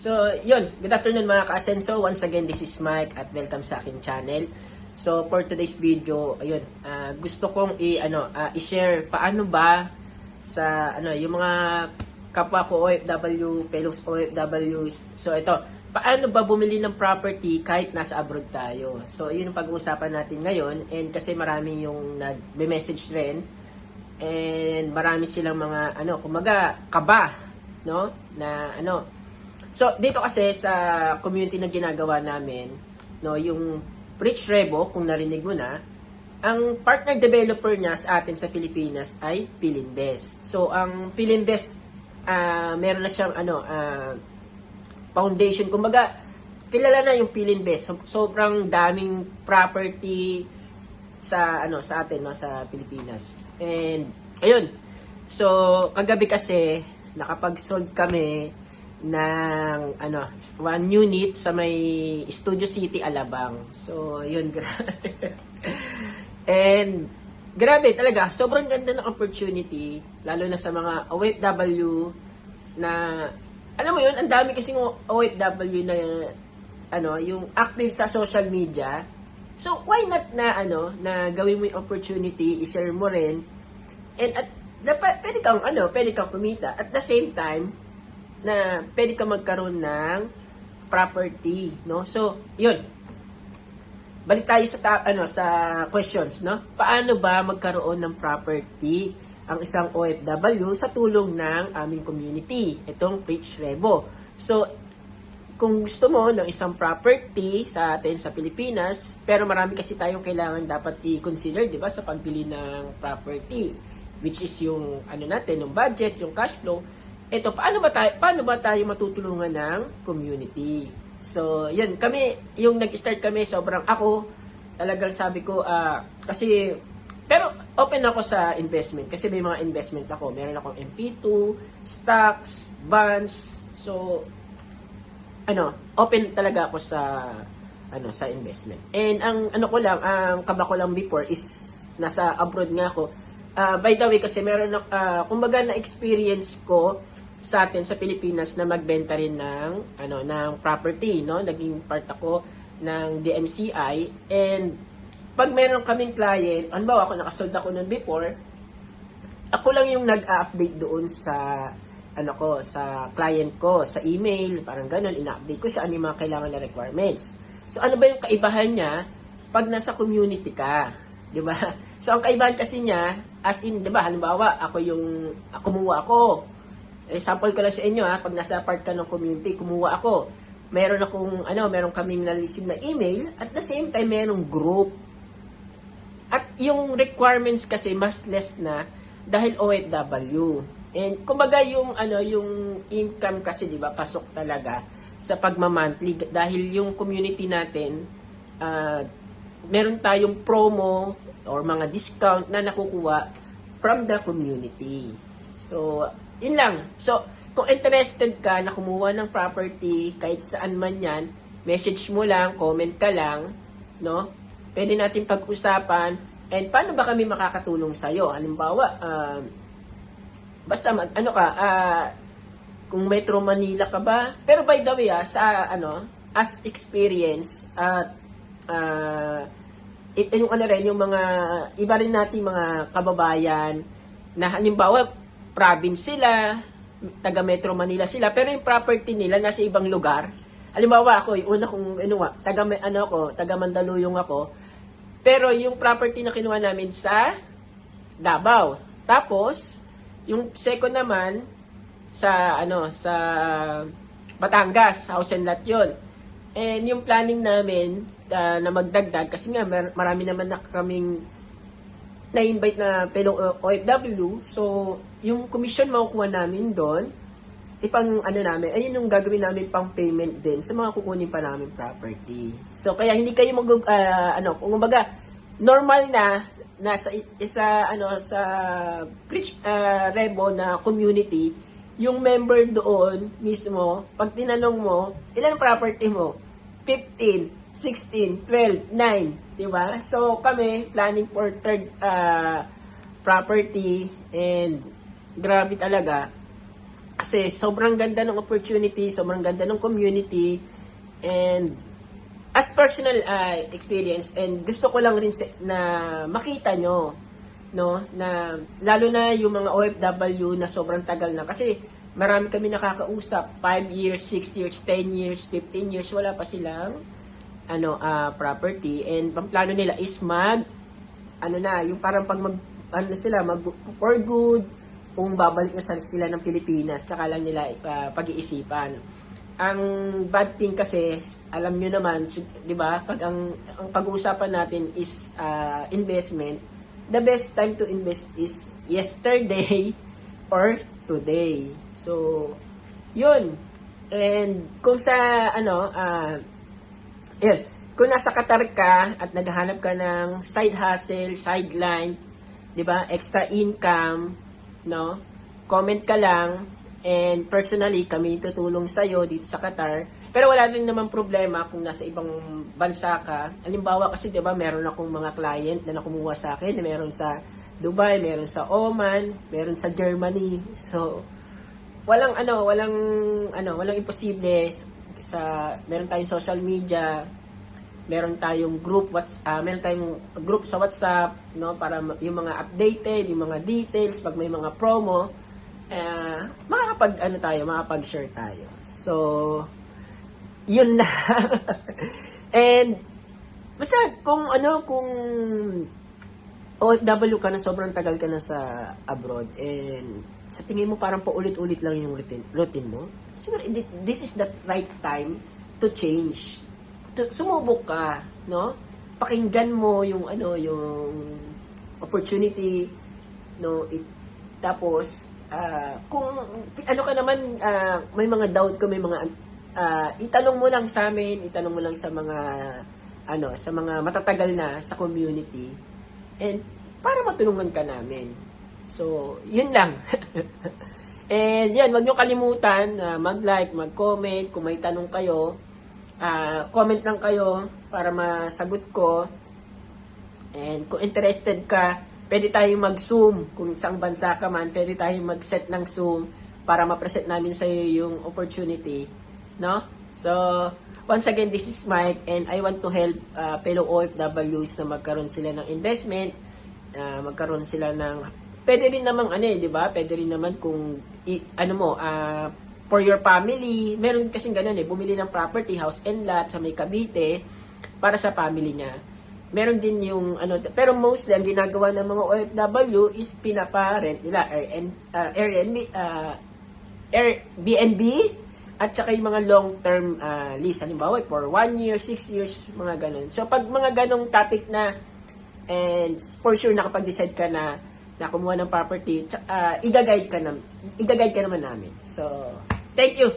So, yun. Good afternoon mga ka-Asenso. Once again, this is Mike at welcome sa aking channel. So, for today's video, ayun, gusto kong i-share paano ba sa yung mga kapwa ko OFW, fellows OFW. So, ito, paano ba bumili ng property kahit nasa abroad tayo? So, yun ang pag-uusapan natin ngayon. And kasi marami yung nag-message rin. And marami silang mga, kumaga, kaba, no? So, dito kasi sa community na ginagawa namin, no, yung Rich Rebo, kung narinig mo na, ang partner developer niya sa atin sa Pilipinas ay Philinvest. So, ang Philinvest, meron na siyang foundation. Kumbaga, kilala na yung Philinvest. Sobrang daming property sa atin, no, sa Pilipinas. And ayun. So, kagabi kasi nakapag-sold kami ng one unit sa may Studio City, Alabang. So, yun. And grabe talaga, sobrang ganda ng opportunity, lalo na sa mga OFW na, alam mo yun, ang dami kasing OFW na yung active sa social media. So, why not na gawin mo yung opportunity, i-share mo rin, and pwede kang kumita. At the same time, na pwede ka magkaroon ng property, no? So, yun. Balik tayo sa questions, no? Paano ba magkaroon ng property ang isang OFW sa tulong ng aming community, itong Rich Rebo. So, kung gusto mo ng isang property sa atin sa Pilipinas, pero marami kasi tayong kailangan dapat i-consider, di ba, sa pagbili ng property, which is yung natin, yung budget, yung cash flow. Ito, paano ba tayo matutulungan ng community? So, yun, yung nag-start kami, sobrang ako, talagang sabi ko, pero open ako sa investment, kasi may mga investment ako. Meron akong MP2, stocks, bonds, so, open talaga ako sa investment. And ang kaba ko lang before is, nasa abroad nga ako. By the way, kasi meron kumbaga na-experience ko sa atin sa Pilipinas na magbenta rin ng property, no? Naging part ako ng DMCI, and pag meron kaming client, halimbawa ako nakasold ako nun before, ako lang yung nag-update doon sa sa client ko, sa email, parang ganun, ina-update ko siya ano yung mga kailangan na requirements. So ano ba yung kaibahan niya pag nasa community ka, 'di ba? So ang kaibahan kasi niya, as in, 'di ba, halimbawa kumuha ako. Example ko lang sa inyo, pag nasa part ka ng community, kumuha ako. Meron kaming na-receive na email, at the same time, merong group. At yung requirements kasi, mas less na, dahil OFW. And, kumbaga, yung income kasi, di ba, pasok talaga sa pagmamonthly. Dahil yung community natin, meron tayong promo or mga discount na nakukuha from the community. So, yun lang. So, kung interested ka na kumuha ng property, kahit saan man yan, message mo lang, comment ka lang, no? Pwede natin pag-usapan, and paano ba kami makakatulong sa'yo? Halimbawa, basta kung Metro Manila ka ba, pero by the way, as experience, yung mga, iba rin natin mga kababayan, na halimbawa, province sila, taga Metro Manila sila, pero yung property nila nasa ibang lugar. Halimbawa ako, yung una kong taga Mandaluyong ako, pero yung property na kinuha namin sa Davao. Tapos, yung second naman sa Batangas, house and lot yun. And yung planning namin na magdagdag, kasi nga marami naman na kaming na-invite na fellow OFW, so yung commission makukuha namin doon, namin, ayun yung gagawin namin pang payment din sa mga kukunin pa namin property. So kaya hindi kayo kumbaga normal na sa Rich Rebo na community, yung member doon mismo, pag tinanong mo, ilan property mo? 15, 16, 12, 9, di ba? So, kami, planning for third property, and grabe talaga. Kasi sobrang ganda ng opportunity, sobrang ganda ng community, and as personal experience, and gusto ko lang rin na makita nyo, no, na lalo na yung mga OFW na sobrang tagal na, kasi marami kami nakakausap, 5 years, 6 years, 10 years, 15 years, wala pa silang property, and ang plano nila is yung parang pag mag for good, kung babalik na sila ng Pilipinas, tsaka lang nila pag-iisipan. Ang bad thing kasi, alam nyo naman, di ba, pag ang pag-uusapan natin is investment, the best time to invest is yesterday or today. So, yun. And kung sa, yun, kung nasa Qatar ka at naghahanap ka ng side hustle, sideline, di ba, extra income, no? Comment ka lang, and personally, kami tutulong sa'yo dito sa Qatar. Pero wala rin naman problema kung nasa ibang bansa ka. Halimbawa kasi, di ba, meron akong mga client na kumuha sa akin. Meron sa Dubai, meron sa Oman, meron sa Germany. So, walang imposible. Meron tayong social media, meron tayong meron tayong group sa WhatsApp, no, para yung mga updated, yung mga details, pag may mga promo, makakapag-share tayo. So, yun na. And, basta, kung OFW ka na, sobrang tagal ka na sa abroad, and sa tingin mo parang paulit-ulit lang yung routine mo, siguro, this is the right time to change. Sumubok ka, no? Pakinggan mo yung opportunity, no? Tapos kung ka naman, may mga doubt ka, may mga itanong mo lang sa amin, itanong mo lang sa mga sa mga matatagal na sa community, and para matulungan ka namin. So, yun lang. And yan, wag nyo kalimutan mag-like, mag-comment. Kung may tanong kayo, comment lang kayo para masagot ko. And kung interested ka, pwede tayong mag-Zoom. Kung saang bansa ka man, pwede tayong mag-set ng Zoom para ma-present namin sa iyo yung opportunity, no? So, once again, this is Mike, and I want to help fellow OFWs na magkaroon sila ng investment, magkaroon sila ng, pwede rin namang di ba? Pwede rin naman kung for your family. Meron kasing ganun bumili ng property, house and lot sa may Cavite para sa family niya. Meron din yung pero mostly ang ginagawa ng mga OFW is pinaparent nila Airbnb at saka yung mga long-term lease. Halimbawa, for 1 year, 6 years, mga ganun. So, pag mga ganong topic na, and for sure nakapag-decide ka na kumuha ng property, i-guide ka naman namin. So, thank you!